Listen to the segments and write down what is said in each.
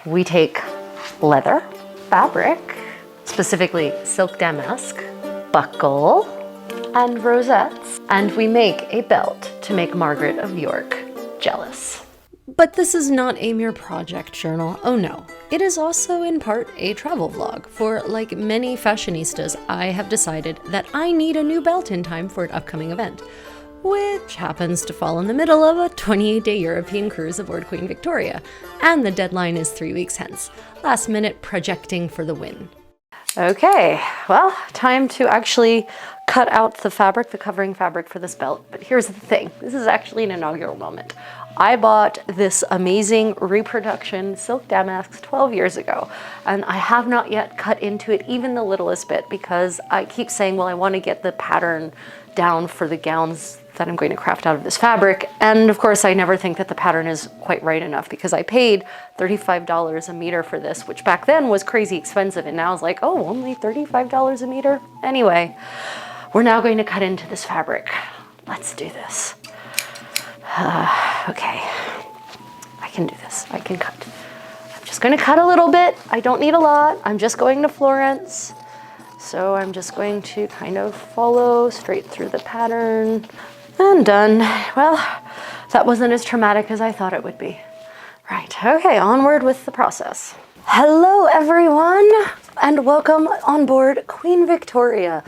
We take leather, fabric, specifically silk damask, buckle, and rosettes, and we make a belt to make Margaret of York jealous. But this is not a mere project journal, oh no. It is also in part a travel vlog, for like many fashionistas, I have decided that I need a new belt in time for an upcoming event, which happens to fall in the middle of a 28-day European cruise aboard Queen Victoria, and the deadline is 3 weeks hence. Last minute projecting for the win. Okay, well, time to actually cut out the fabric, the covering fabric for this belt. But here's the thing, this is actually an inaugural moment. I bought this amazing reproduction silk damask 12 years ago, and I have not yet cut into it even the littlest bit because I keep saying, well, I want to get the pattern down for the gowns that I'm going to craft out of this fabric. And of course, I never think that the pattern is quite right enough because I paid $35 a meter for this, which back then was crazy expensive. And now it's like, oh, only $35 a meter? Anyway, we're now going to cut into this fabric. Let's do this. Okay, I can do this. I can cut. I'm just going to cut a little bit. I don't need a lot. I'm just going to Florence. So I'm just going to kind of follow straight through the pattern. And done. Well, that wasn't as traumatic as I thought it would be. Right, okay, onward with the process. Hello everyone, and welcome on board Queen Victoria,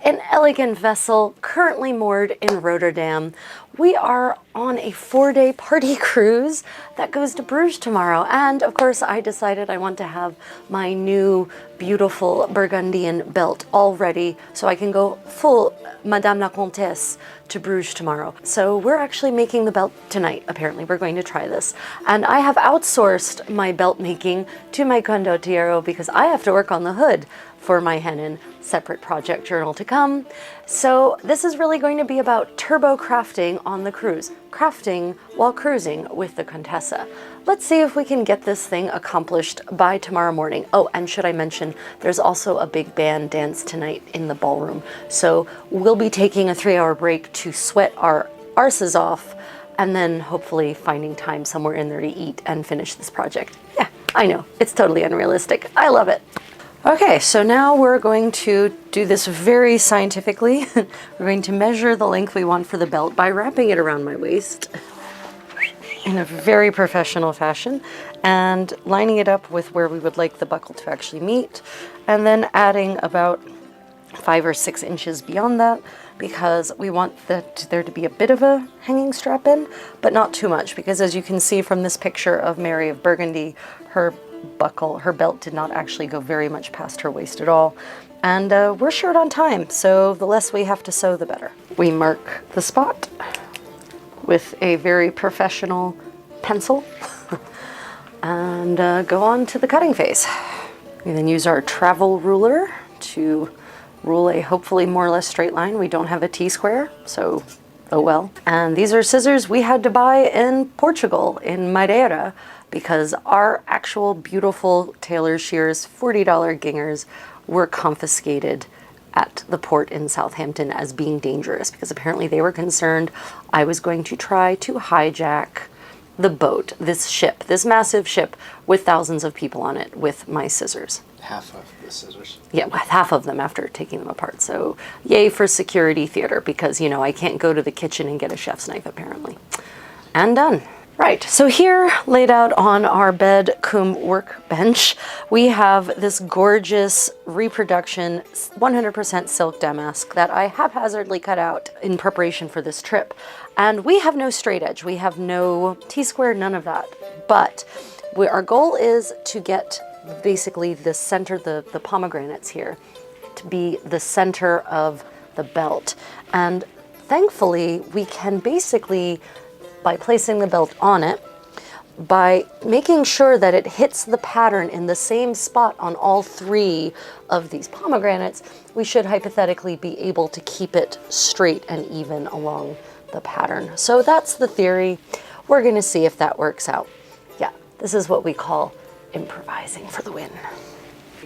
an elegant vessel currently moored in Rotterdam. We are on a 4-day party cruise that goes to Bruges tomorrow. And of course, I decided I want to have my new beautiful Burgundian belt all ready so I can go full Madame la Contessa to Bruges tomorrow. So we're actually making the belt tonight, apparently. We're going to try this. And I have outsourced my belt making to my condottiero because I have to work on the hood for my Henin separate project journal to come. So this is really going to be about turbo crafting on the cruise, crafting while cruising with the Contessa. Let's see if we can get this thing accomplished by tomorrow morning. Oh, and should I mention, there's also a big band dance tonight in the ballroom. So we'll be taking a 3-hour break to sweat our arses off and then hopefully finding time somewhere in there to eat and finish this project. Yeah, I know, it's totally unrealistic. I love it. Okay, so now we're going to do this very scientifically. We're going to measure the length we want for the belt by wrapping it around my waist in a very professional fashion and lining it up with where we would like the buckle to actually meet, and then adding about 5 or 6 inches beyond that because we want there to be a bit of a hanging strap in, but not too much, because as you can see from this picture of Mary of Burgundy, her belt did not actually go very much past her waist at all. And we're short on time, so the less we have to sew, the better. We mark the spot with a very professional pencil and go on to the cutting phase. We then use our travel ruler to rule a hopefully more or less straight line. We don't have a T-square, so oh well. And these are scissors we had to buy in Portugal, in Madeira, because our actual beautiful tailor shears, $40 gingers, were confiscated at the port in Southampton as being dangerous because apparently they were concerned I was going to try to hijack the boat, this ship, this massive ship with thousands of people on it with my scissors. Half of the scissors? Yeah, with half of them after taking them apart. So yay for security theater because, you know, I can't go to the kitchen and get a chef's knife apparently. And done. Right, so here laid out on our bed cum workbench, we have this gorgeous reproduction 100% silk damask that I haphazardly cut out in preparation for this trip. And we have no straight edge, we have no T-square, none of that. But our goal is to get basically the center, the pomegranates here, to be the center of the belt. And thankfully, we can basically, by placing the belt on it, by making sure that it hits the pattern in the same spot on all 3 of these pomegranates, we should hypothetically be able to keep it straight and even along the pattern. So that's the theory. We're going to see if that works out. Yeah, this is what we call improvising for the win.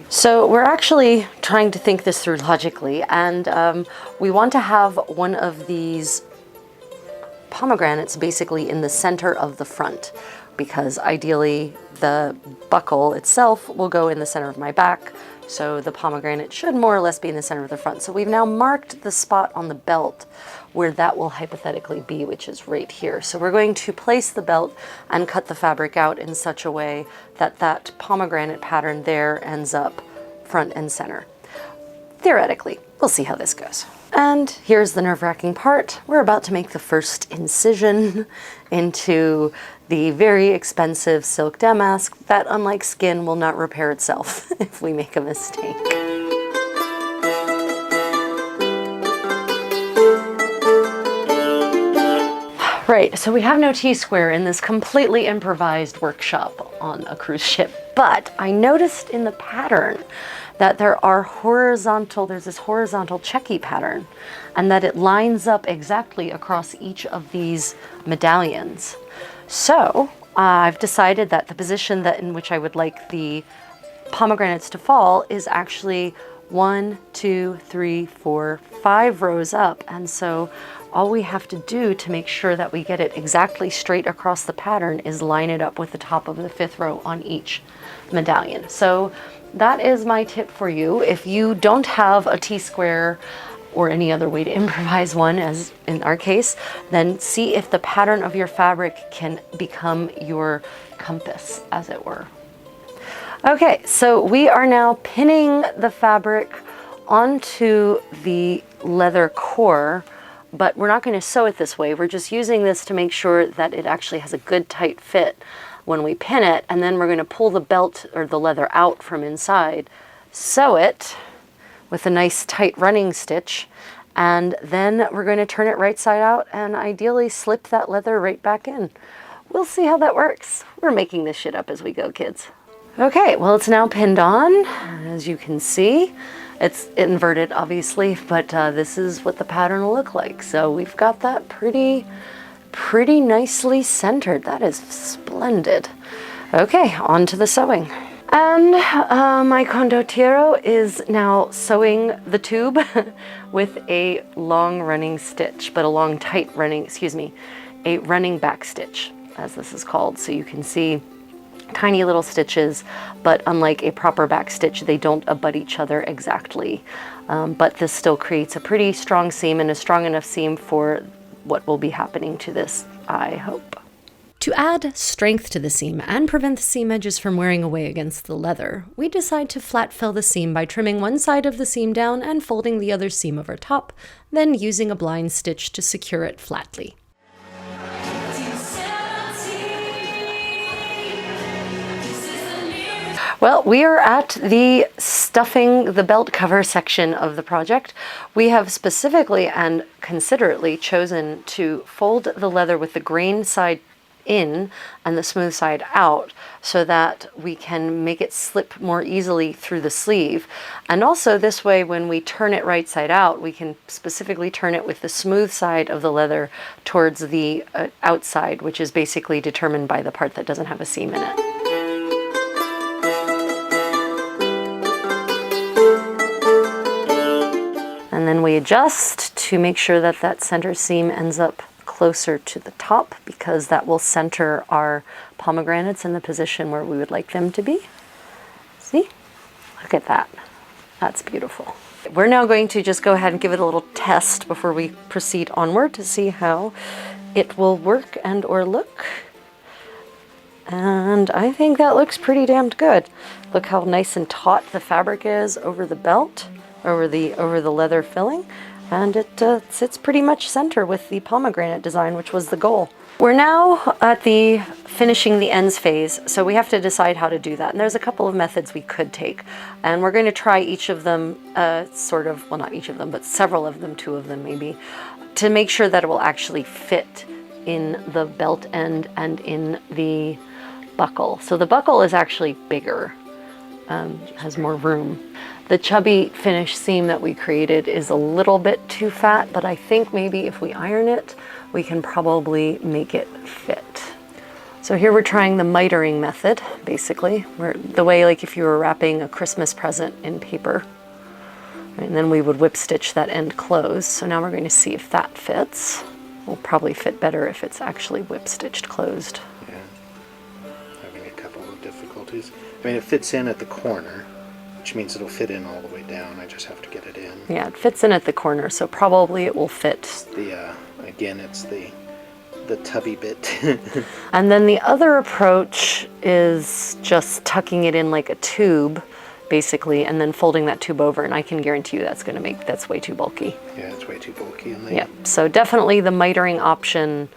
So we're actually trying to think this through logically, and we want to have one of these pomegranates basically in the center of the front, because ideally the buckle itself will go in the center of my back. So the pomegranate should more or less be in the center of the front. So we've now marked the spot on the belt where that will hypothetically be, which is right here. So we're going to place the belt and cut the fabric out in such a way that that pomegranate pattern there ends up front and center. Theoretically, we'll see how this goes. And here's the nerve-wracking part. We're about to make the first incision into the very expensive silk damask that, unlike skin, will not repair itself if we make a mistake. Right, so we have no T-square in this completely improvised workshop on a cruise ship, but I noticed in the pattern that there's this horizontal checky pattern, and that it lines up exactly across each of these medallions. So I've decided that the position in which I would like the pomegranates to fall is actually 1, 2, 3, 4, 5 rows up. And so all we have to do to make sure that we get it exactly straight across the pattern is line it up with the top of the 5th row on each medallion. So that is my tip for you. If you don't have a T-square or any other way to improvise one, as in our case, then see if the pattern of your fabric can become your compass, as it were. Okay, so we are now pinning the fabric onto the leather core, but we're not going to sew it this way. We're just using this to make sure that it actually has a good tight fit when we pin it, and then we're going to pull the belt or the leather out from inside, sew it with a nice tight running stitch, and then we're going to turn it right side out and ideally slip that leather right back in. We'll see how that works. We're making this shit up as we go, kids. Okay, well, it's now pinned on. As you can see, it's inverted, obviously, but this is what the pattern will look like. So we've got that pretty nicely centered. That is splendid. Okay, on to the sewing. And my condottiero is now sewing the tube with a long running stitch, but a long tight running, a running back stitch, as this is called. So you can see tiny little stitches, but unlike a proper back stitch, they don't abut each other exactly. But this still creates a pretty strong seam, and a strong enough seam for what will be happening to this, I hope. To add strength to the seam and prevent the seam edges from wearing away against the leather, we decide to flat fill the seam by trimming one side of the seam down and folding the other seam over top, then using a blind stitch to secure it flatly. Well, we are at the stuffing the belt cover section of the project. We have specifically and considerately chosen to fold the leather with the grain side in and the smooth side out so that we can make it slip more easily through the sleeve. And also this way, when we turn it right side out, we can specifically turn it with the smooth side of the leather towards the outside, which is basically determined by the part that doesn't have a seam in it. And then we adjust to make sure that that center seam ends up closer to the top, because that will center our pomegranates in the position where we would like them to be. See? Look at that. That's beautiful. We're now going to just go ahead and give it a little test before we proceed onward to see how it will work and or look. And I think that looks pretty damned good. Look how nice and taut the fabric is over the belt, over the leather filling, and it sits pretty much center with the pomegranate design, which was the goal. We're now at the finishing the ends phase, so we have to decide how to do that. And there's a couple of methods we could take, and we're going to try each of them, well, not each of them, but several of them, 2 of them maybe, to make sure that it will actually fit in the belt end and in the buckle. So the buckle is actually bigger, has more room. The chubby finish seam that we created is a little bit too fat, but I think maybe if we iron it, we can probably make it fit. So here we're trying the mitering method, basically, where the way like if you were wrapping a Christmas present in paper, right, and then we would whip stitch that end closed. So now we're going to see if that fits. Will probably fit better if it's actually whip stitched closed. Yeah, having a couple of different difficulties. I mean, it fits in at the corner, which means it'll fit in all the way down. I just have to get it in. Yeah, it fits in at the corner, so probably it will fit. Again, it's the tubby bit. And then the other approach is just tucking it in like a tube, basically, and then folding that tube over, and I can guarantee you that's way too bulky. Yeah, it's way too bulky. Yeah, so definitely the mitering option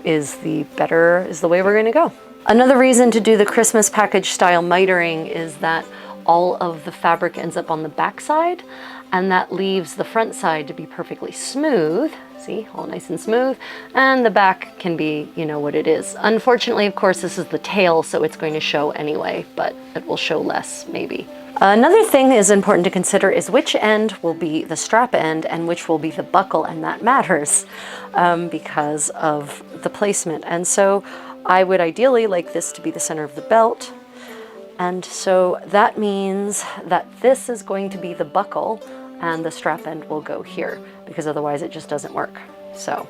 is the way we're going to go. Another reason to do the Christmas package style mitering is that all of the fabric ends up on the back side, and that leaves the front side to be perfectly smooth. See, all nice and smooth, and the back can be, what it is. Unfortunately, of course, this is the tail, so it's going to show anyway, but it will show less, maybe. Another thing is important to consider is which end will be the strap end and which will be the buckle, and that matters because of the placement. And so I would ideally like this to be the center of the belt, and so that means that this is going to be the buckle and the strap end will go here, because otherwise it just doesn't work. So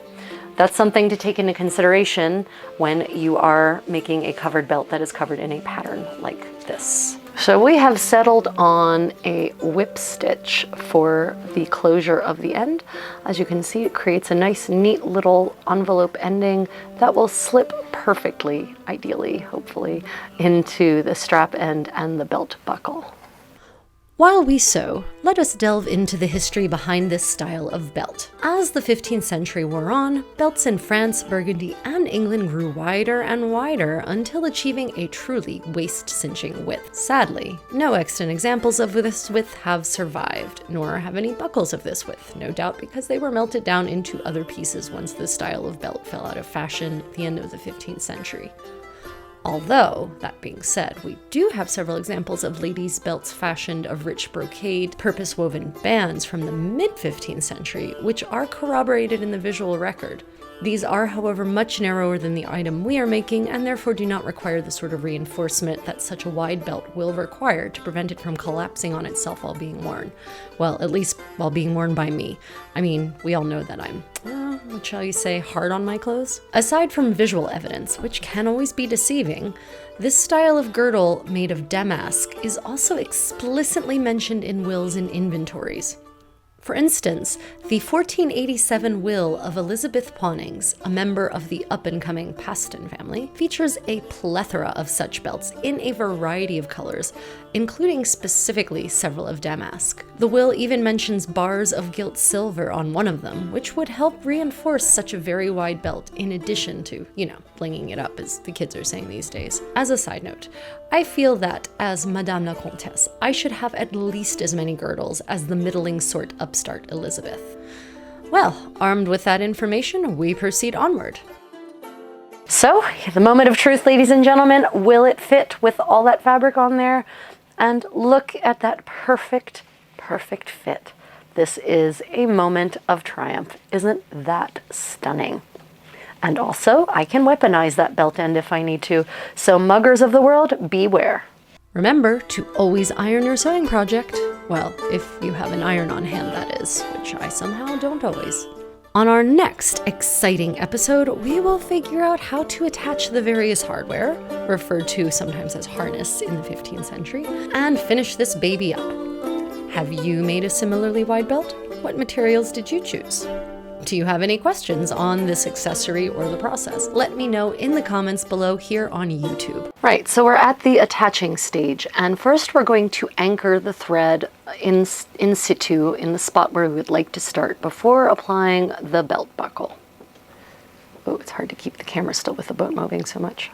that's something to take into consideration when you are making a covered belt that is covered in a pattern like this. So we have settled on a whip stitch for the closure of the end. As you can see, it creates a nice, neat little envelope ending that will slip perfectly, ideally, hopefully, into the strap end and the belt buckle. While we sew, let us delve into the history behind this style of belt. As the 15th century wore on, belts in France, Burgundy, and England grew wider and wider until achieving a truly waist-cinching width. Sadly, no extant examples of this width have survived, nor have any buckles of this width, no doubt because they were melted down into other pieces once this style of belt fell out of fashion at the end of the 15th century. Although, that being said, we do have several examples of ladies' belts fashioned of rich brocade, purpose-woven bands from the mid-15th century, which are corroborated in the visual record. These are, however, much narrower than the item we are making, and therefore do not require the sort of reinforcement that such a wide belt will require to prevent it from collapsing on itself while being worn. Well, at least while being worn by me. I mean, we all know that I'm, what shall you say, hard on my clothes? Aside from visual evidence, which can always be deceiving, this style of girdle made of damask is also explicitly mentioned in wills and inventories. For instance, the 1487 will of Elizabeth Pawnings, a member of the up-and-coming Paston family, features a plethora of such belts in a variety of colors, including specifically several of damask. The will even mentions bars of gilt silver on one of them, which would help reinforce such a very wide belt in addition to, blinging it up, as the kids are saying these days. As a side note, I feel that, as Madame la Comtesse, I should have at least as many girdles as the middling sort upstart Elizabeth. Well, armed with that information, we proceed onward. So, the moment of truth, ladies and gentlemen. Will it fit with all that fabric on there? And look at that perfect fit. This is a moment of triumph. Isn't that stunning? And also, I can weaponize that belt end if I need to. So muggers of the world, beware. Remember to always iron your sewing project. Well, if you have an iron on hand, that is, which I somehow don't always. On our next exciting episode, we will figure out how to attach the various hardware, referred to sometimes as harness in the 15th century, and finish this baby up. Have you made a similarly wide belt? What materials did you choose? Do you have any questions on this accessory or the process? Let me know in the comments below here on YouTube. Right, so we're at the attaching stage, and first we're going to anchor the thread in situ in the spot where we would like to start before applying the belt buckle. Oh, it's hard to keep the camera still with the boat moving so much.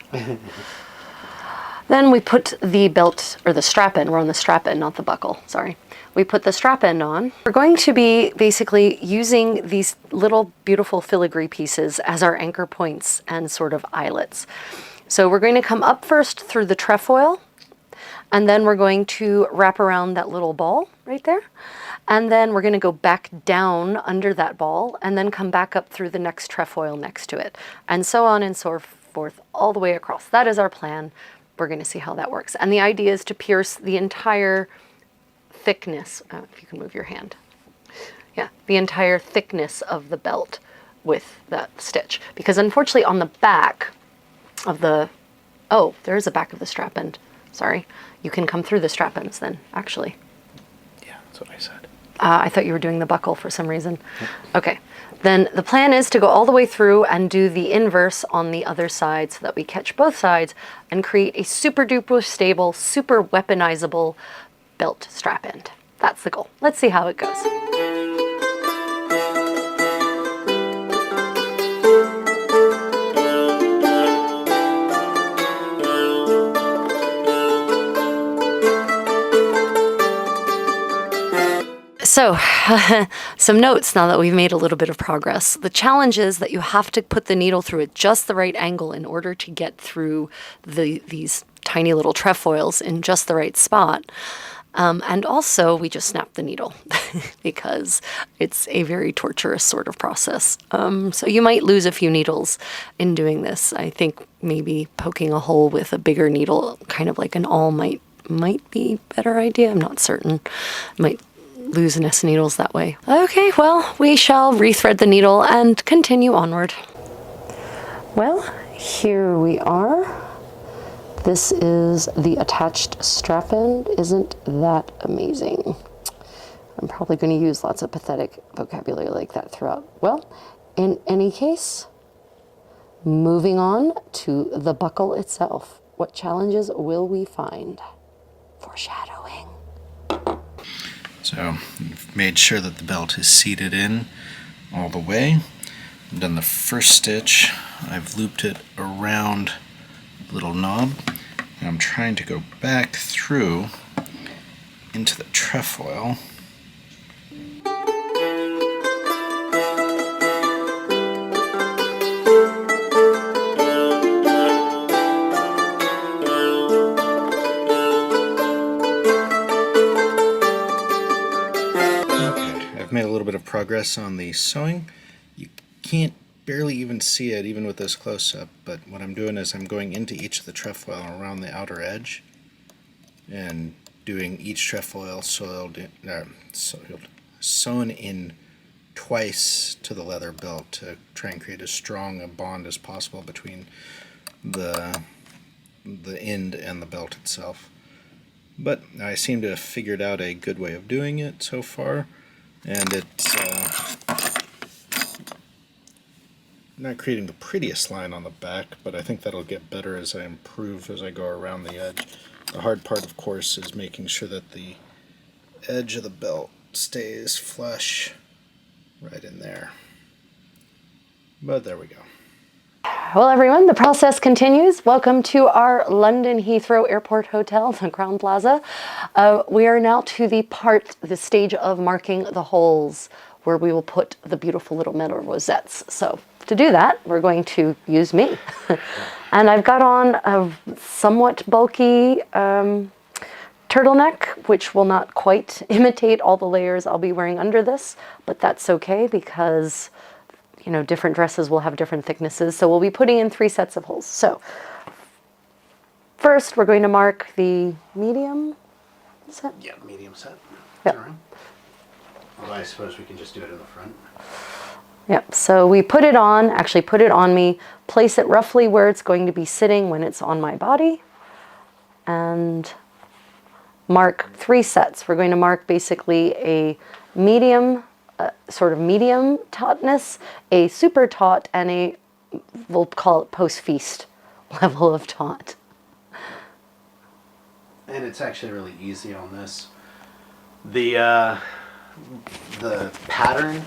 Then we put the belt, or the strap end, we're on the strap end, not the buckle, sorry. We put the strap end on. We're going to be basically using these little beautiful filigree pieces as our anchor points and sort of eyelets. So we're going to come up first through the trefoil, and then we're going to wrap around that little ball right there. And then we're going to go back down under that ball and then come back up through the next trefoil next to it, and so on and so forth all the way across. That is our plan. We're going to see how that works. And the idea is to pierce the entire thickness, if you can move your hand. Yeah, the entire thickness of the belt with that stitch. Because unfortunately on the back of the Oh, there is a back of the strap end. Sorry. You can come through the strap ends then, actually. Yeah, that's what I said. I thought you were doing the buckle for some reason. Okay. Then the plan is to go all the way through and do the inverse on the other side so that we catch both sides and create a super duper stable, super weaponizable belt strap end. That's the goal. Let's see how it goes. So, some notes now that we've made a little bit of progress. The challenge is that you have to put the needle through at just the right angle in order to get through these tiny little trefoils in just the right spot. And also, we just snap the needle because it's a very torturous sort of process. So you might lose a few needles in doing this. I think maybe poking a hole with a bigger needle, kind of like an awl, might be a better idea. I'm not certain. Might lose a nest of needles that way. Okay, well, we shall rethread the needle and continue onward. Well, here we are. This is the attached strap end. Isn't that amazing? I'm probably going to use lots of pathetic vocabulary like that throughout. Well, in any case, moving on to the buckle itself. What challenges will we find? Foreshadowing. So I've made sure that the belt is seated in all the way. I've done the first stitch. I've looped it around the little knob. And I'm trying to go back through into the trefoil. Made a little bit of progress on the sewing. You can't barely even see it even with this close-up, but what I'm doing is I'm going into each of the trefoil around the outer edge and doing each trefoil sewn in twice to the leather belt to try and create as strong a bond as possible between the end and the belt itself. But I seem to have figured out a good way of doing it so far. And it's not creating the prettiest line on the back, but I think that'll get better as I improve as I go around the edge. The hard part, of course, is making sure that the edge of the belt stays flush right in there. But there we go. Well, everyone, the process continues. Welcome to our London Heathrow Airport Hotel, the Crown Plaza. We are now to the stage of marking the holes where we will put the beautiful little metal rosettes. So to do that, we're going to use me. And I've got on a somewhat bulky turtleneck, which will not quite imitate all the layers I'll be wearing under this, but that's okay because different dresses will have different thicknesses, so we'll be putting in 3 sets of holes. So first we're going to mark the medium set. Yeah, medium set. Yep. All right. Although I suppose we can just do it in the front. Yep, so we put it on me, place it roughly where it's going to be sitting when it's on my body, and mark 3 sets. We're going to mark basically a medium, sort of medium tautness, a super taut, and we'll call it post-feast level of taut. And it's actually really easy on this. The pattern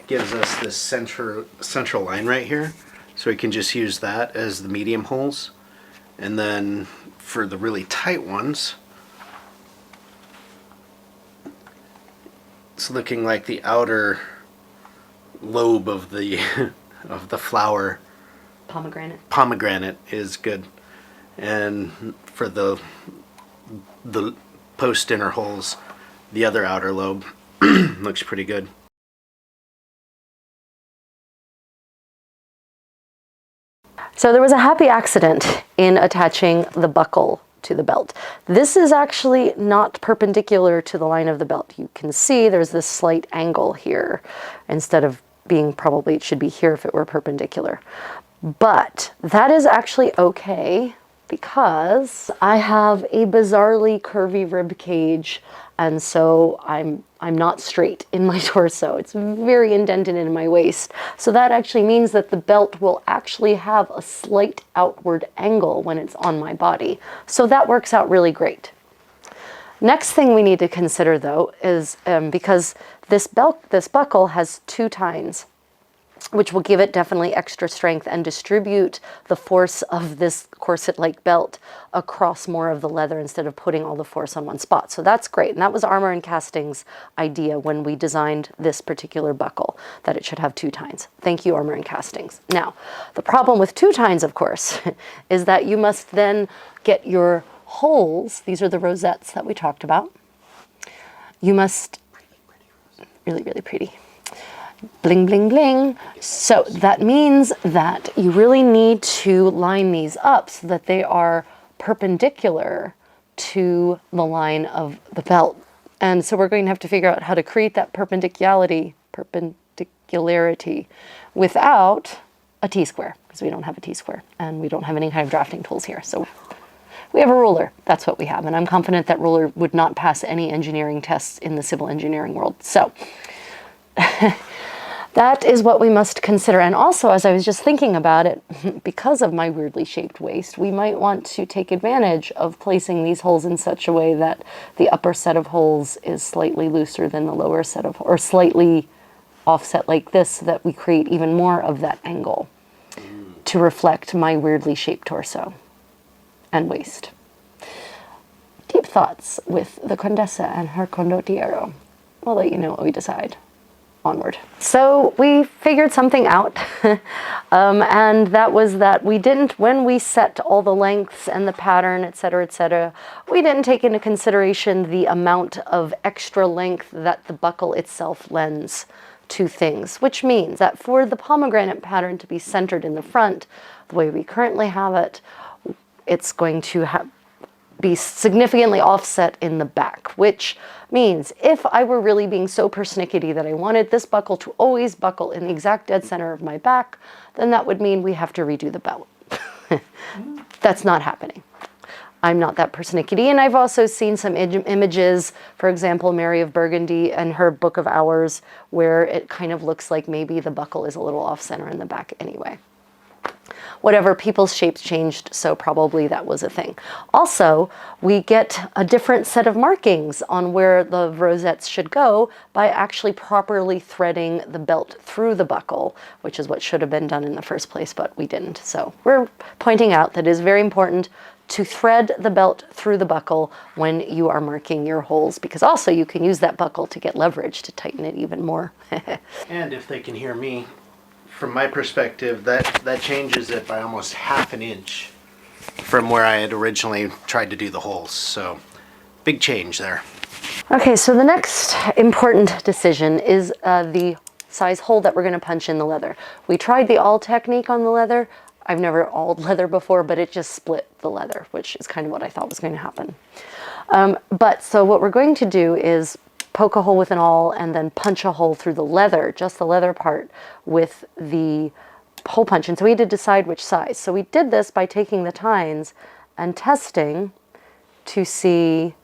gives us this central line right here, so we can just use that as the medium holes. And then for the really tight ones, it's looking like the outer lobe of the of the flower pomegranate is good, and for the post inner holes, the other outer lobe looks pretty good. So there was a happy accident in attaching the buckle to the belt. This is actually not perpendicular to the line of the belt. You can see there's this slight angle here instead of being, probably it should be here if it were perpendicular. But that is actually okay because I have a bizarrely curvy rib cage, and so I'm not straight in my torso. It's very indented in my waist. So that actually means that the belt will actually have a slight outward angle when it's on my body. So that works out really great. Next thing we need to consider, though, is because this buckle has 2 tines, which will give it definitely extra strength and distribute the force of this corset-like belt across more of the leather instead of putting all the force on one spot. So that's great. And that was Armor and Casting's idea when we designed this particular buckle, that it should have 2 tines. Thank you, Armor and Castings. Now, the problem with 2 tines, of course, is that you must then get your holes. These are the rosettes that we talked about. You must, really, really pretty. Bling, bling, bling. So that means that you really need to line these up so that they are perpendicular to the line of the belt. And so we're going to have to figure out how to create that perpendicularity without a T-square, because we don't have a T-square and we don't have any kind of drafting tools here. So we have a ruler. That's what we have. And I'm confident that ruler would not pass any engineering tests in the civil engineering world. So that is what we must consider. And also, as I was just thinking about it, because of my weirdly shaped waist, we might want to take advantage of placing these holes in such a way that the upper set of holes is slightly looser than the lower set of, or slightly offset like this, so that we create even more of that angle to reflect my weirdly shaped torso and waist. Deep thoughts with the Contessa and her condottiero. I'll let you know what we decide. Onward. So we figured something out, and that was that we didn't, when we set all the lengths and the pattern, etc., we didn't take into consideration the amount of extra length that the buckle itself lends to things, which means that for the pomegranate pattern to be centered in the front, the way we currently have it, it's going to be significantly offset in the back, which means if I were really being so persnickety that I wanted this buckle to always buckle in the exact dead center of my back, then that would mean we have to redo the belt. That's not happening. I'm not that persnickety, and I've also seen some images, for example, Mary of Burgundy and her Book of Hours, where it kind of looks like maybe the buckle is a little off-center in the back anyway. Whatever, people's shapes changed, so probably that was a thing. Also, we get a different set of markings on where the rosettes should go by actually properly threading the belt through the buckle, which is what should have been done in the first place, but we didn't. So we're pointing out that it is very important to thread the belt through the buckle when you are marking your holes, because also you can use that buckle to get leverage to tighten it even more. And if they can hear me, from my perspective, that changes it by almost half an inch from where I had originally tried to do the holes. So big change there. Okay, so the next important decision is the size hole that we're going to punch in the leather. We tried the awl technique on the leather. I've never awled leather before, but it just split the leather, which is kind of what I thought was going to happen. So what we're going to do is poke a hole with an awl and then punch a hole through the leather, just the leather part, with the hole punch. And so we had to decide which size. So we did this by taking the tines and testing to see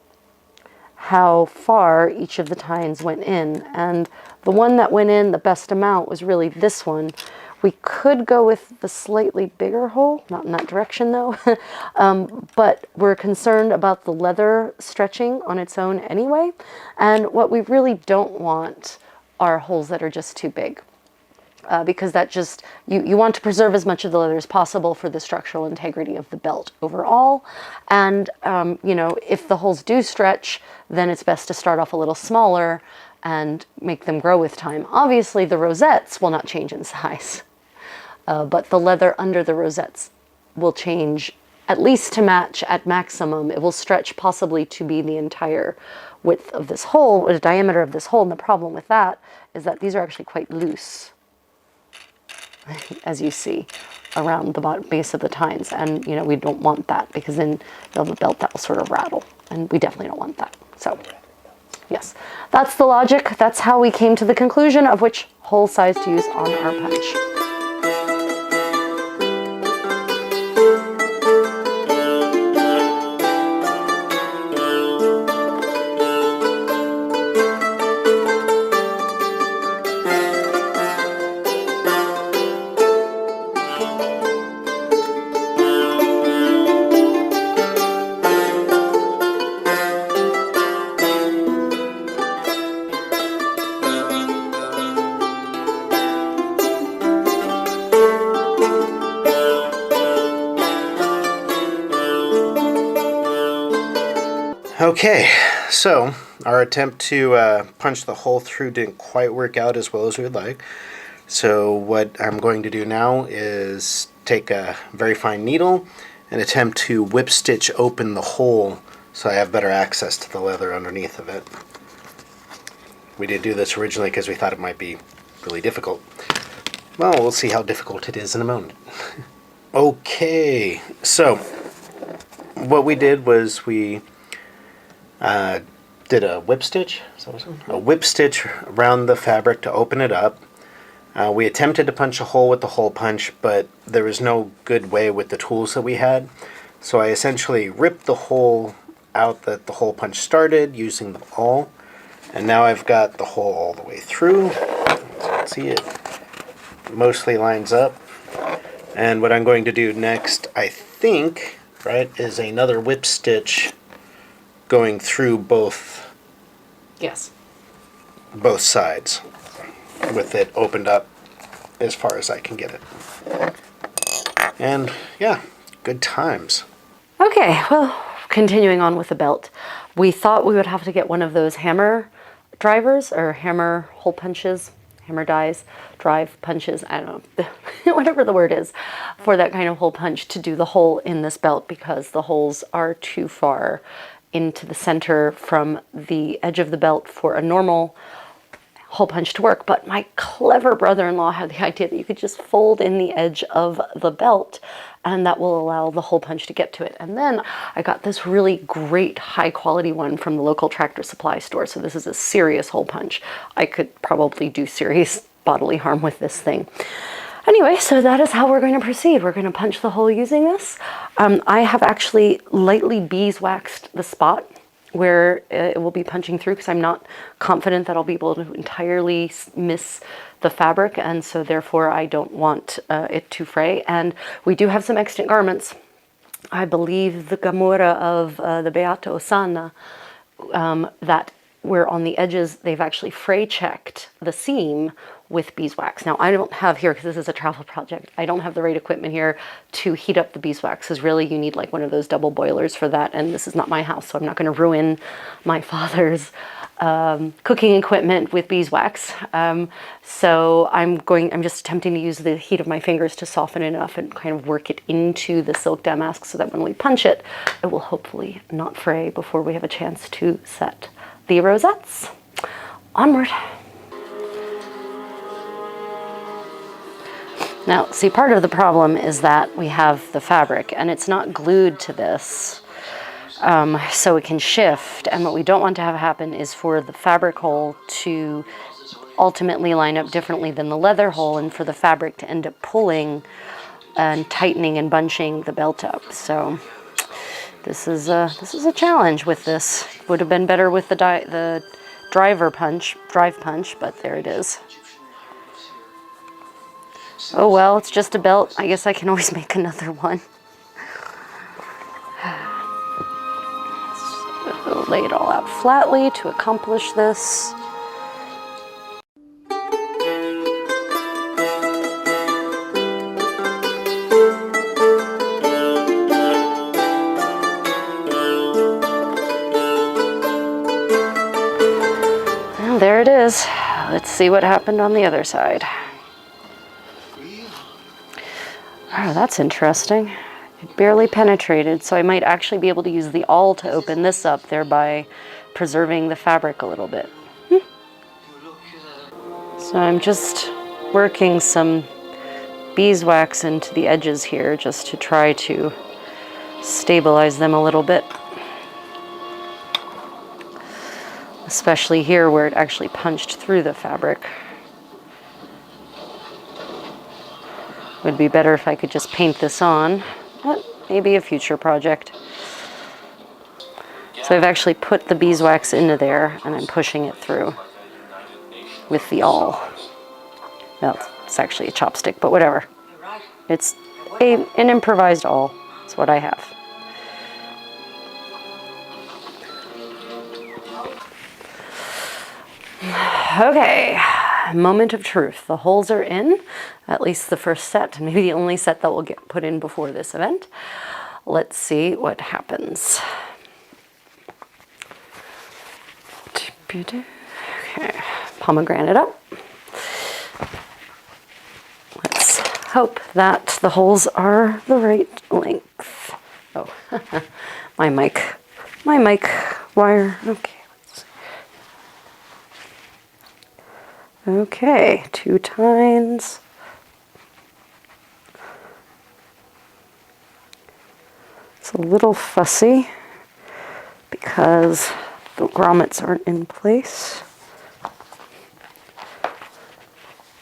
how far each of the tines went in. And the one that went in the best amount was really this one. We could go with the slightly bigger hole, not in that direction though, but we're concerned about the leather stretching on its own anyway. And what we really don't want are holes that are just too big. Because that just, you want to preserve as much of the leather as possible for the structural integrity of the belt overall. And, you know, if the holes do stretch, then it's best to start off a little smaller and make them grow with time. Obviously, the rosettes will not change in size. But the leather under the rosettes will change at least to match at maximum. It will stretch possibly to be the entire width of this hole, or the diameter of this hole. And the problem with that is that these are actually quite loose, as you see, around the base of the tines. And, you know, we don't want that, because then you'll have a belt that will sort of rattle. And we definitely don't want that. So, yes, that's the logic. That's how we came to the conclusion of which hole size to use on our punch. Okay, so our attempt to punch the hole through didn't quite work out as well as we would like. So what I'm going to do now is take a very fine needle and attempt to whip stitch open the hole so I have better access to the leather underneath of it. We did do this originally because we thought it might be really difficult. Well, we'll see how difficult it is in a moment. Okay, so what we did was we did a whip stitch. A whip stitch around the fabric to open it up. We attempted to punch a hole with the hole punch, but there was no good way with the tools that we had. So I essentially ripped the hole out that the hole punch started using the awl. And now I've got the hole all the way through. So you can see it mostly lines up. And what I'm going to do next, I think, right, is another whip stitch going through both sides with it opened up as far as I can get it. And yeah, good times. Okay, well, continuing on with the belt. We thought we would have to get one of those hammer drivers or hammer hole punches, hammer dies, drive punches, I don't know, whatever the word is, for that kind of hole punch to do the hole in this belt because the holes are too far into the center from the edge of the belt for a normal hole punch to work. But my clever brother-in-law had the idea that you could just fold in the edge of the belt and that will allow the hole punch to get to it. And then I got this really great high quality one from the local Tractor Supply store. So this is a serious hole punch. I could probably do serious bodily harm with this thing. Anyway, so that is how we're going to proceed. We're going to punch the hole using this. I have actually lightly beeswaxed the spot where it will be punching through because I'm not confident that I'll be able to entirely miss the fabric, and so therefore I don't want it to fray. And we do have some extant garments. I believe the Gamura of the Beata Osanna, that where on the edges they've actually fray checked the seam with beeswax. Now I don't have here, because this is a travel project, I don't have the right equipment here to heat up the beeswax, because really you need like one of those double boilers for that, and this is not my house, so I'm not going to ruin my father's cooking equipment with beeswax. So I'm just attempting to use the heat of my fingers to soften it enough and kind of work it into the silk damask so that when we punch it, it will hopefully not fray before we have a chance to set the rosettes. Onward. Now, see, part of the problem is that we have the fabric and it's not glued to this, so it can shift. And what we don't want to have happen is for the fabric hole to ultimately line up differently than the leather hole and for the fabric to end up pulling and tightening and bunching the belt up. So this is a challenge with this. Would have been better with the drive punch, but there it is. Oh well, it's just a belt. I guess I can always make another one. So lay it all out flatly to accomplish this. Well, there it is. Let's see what happened on the other side. Oh, that's interesting. It barely penetrated, so I might actually be able to use the awl to open this up, thereby preserving the fabric a little bit. So I'm just working some beeswax into the edges here just to try to stabilize them a little bit. Especially here where it actually punched through the fabric. Would be better if I could just paint this on, but maybe a future project. So I've actually put the beeswax into there and I'm pushing it through with the awl. Well, it's actually a chopstick, but whatever. It's an improvised awl. That's what I have. Okay. Moment of truth. The holes are in, at least the first set, maybe the only set that will get put in before this event. Let's see what happens. Okay, pomegranate up. Let's hope that the holes are the right length. Oh, my mic wire. Okay, let's see. Okay, 2 tines. It's a little fussy because the grommets aren't in place.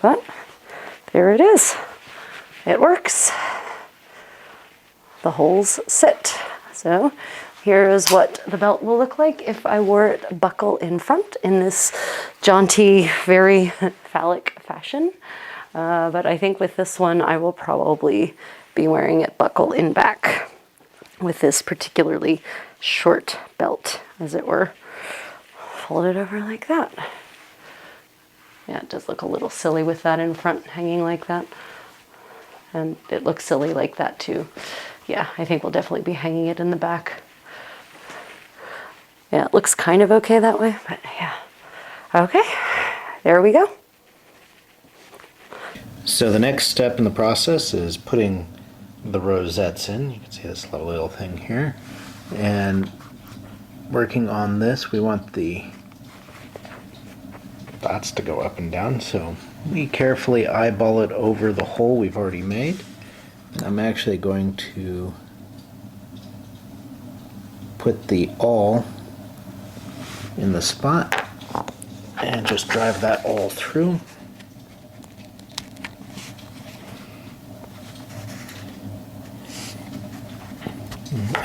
But there it is. It works. The holes sit. So here is what the belt will look like if I wore it buckle in front in this jaunty, very phallic fashion. But I think with this one, I will probably be wearing it buckle in back with this particularly short belt, as it were. Fold it over like that. Yeah, it does look a little silly with that in front hanging like that. And it looks silly like that too. Yeah, I think we'll definitely be hanging it in the back. Yeah, it looks kind of okay that way, but yeah. Okay, there we go. So the next step in the process is putting the rosettes in. You can see this little thing here. And working on this, we want the dots to go up and down. So we carefully eyeball it over the hole we've already made. I'm actually going to put the awl in the spot and just drive that all through.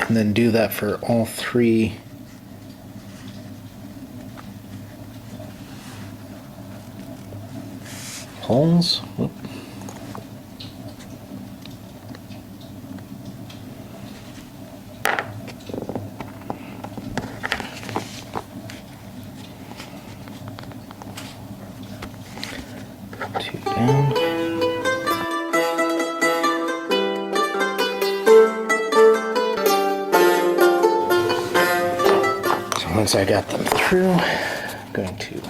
And then do that for all 3 holes. Whoop. Two down. So once I got them through, I'm going to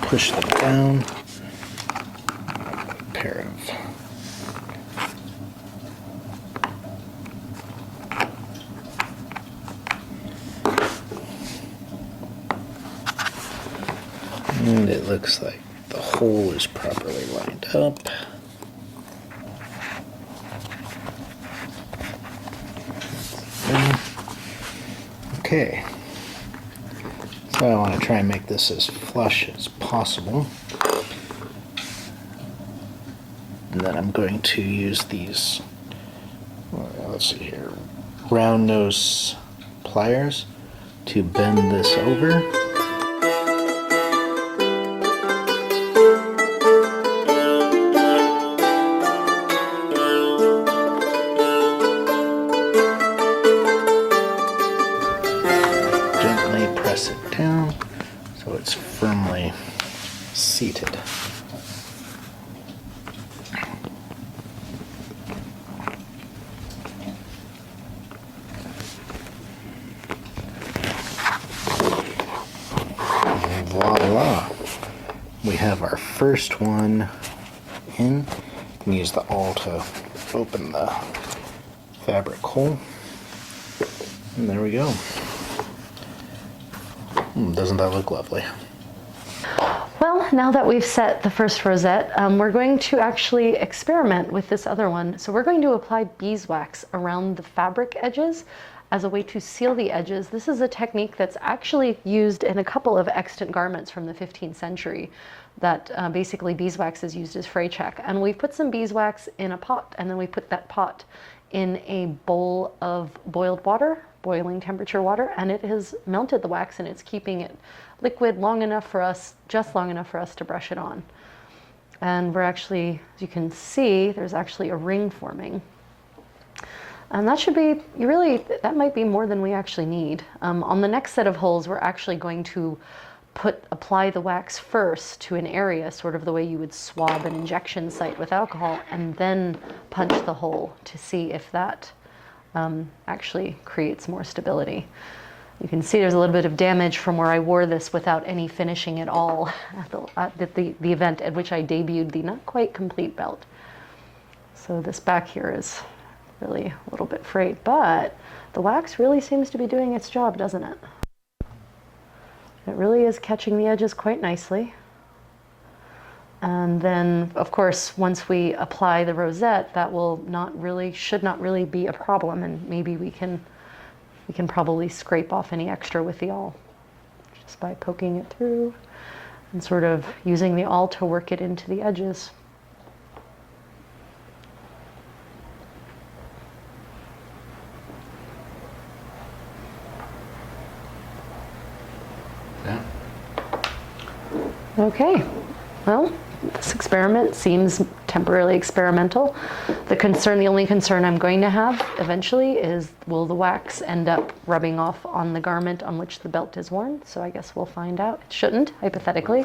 push them down. A pair of and it looks like the hole is properly lined up. Okay, so I want to try and make this as flush as possible. And then I'm going to use these, let's see here, round nose pliers to bend this over. Press it down so it's firmly seated. And voila! We have our first one in. You can use the awl to open the fabric hole. And there we go. Doesn't that look lovely? Well, now that we've set the first rosette, we're going to actually experiment with this other one. So we're going to apply beeswax around the fabric edges as a way to seal the edges. This is a technique that's actually used in a couple of extant garments from the 15th century that basically beeswax is used as fray check. And we put some beeswax in a pot, and then we put that pot in a bowl of boiled water, boiling temperature water, and it has melted the wax and it's keeping it liquid long enough for us, just long enough for us to brush it on. And we're actually, as you can see, there's actually a ring forming. And that should be, that might be more than we actually need. On the next set of holes, we're actually going to apply the wax first to an area, sort of the way you would swab an injection site with alcohol, and then punch the hole to see if that actually creates more stability. You can see there's a little bit of damage from where I wore this without any finishing at all at the event at which I debuted the not quite complete belt. So this back here is really a little bit frayed, but the wax really seems to be doing its job, doesn't it? It really is catching the edges quite nicely. And then, of course, once we apply the rosette, that should not really be a problem, and maybe we can probably scrape off any extra with the awl just by poking it through and sort of using the awl to work it into the edges. Yeah. Okay, well, this experiment seems temporarily experimental. The only concern I'm going to have eventually is, will the wax end up rubbing off on the garment on which the belt is worn? So I guess we'll find out. It shouldn't, hypothetically.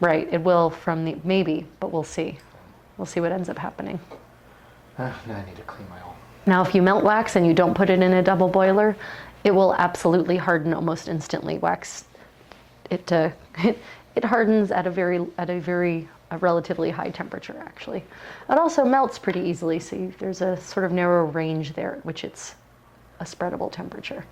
Right, it will maybe, but we'll see. We'll see what ends up happening. Now I need to clean my awl. Now, if you melt wax and you don't put it in a double boiler, it will absolutely harden almost instantly. Wax, it hardens at a relatively high temperature, actually. It also melts pretty easily, so there's a sort of narrow range there at which it's a spreadable temperature.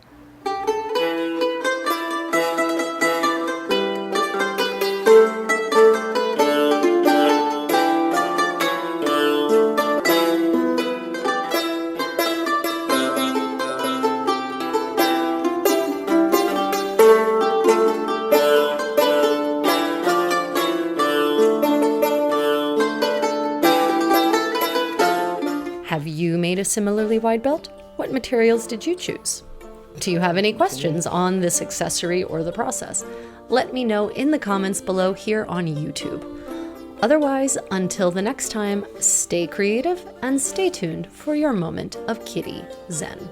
Have you made a similarly wide belt? What materials did you choose? Do you have any questions on this accessory or the process? Let me know in the comments below here on YouTube. Otherwise, until the next time, stay creative and stay tuned for your moment of kitty zen.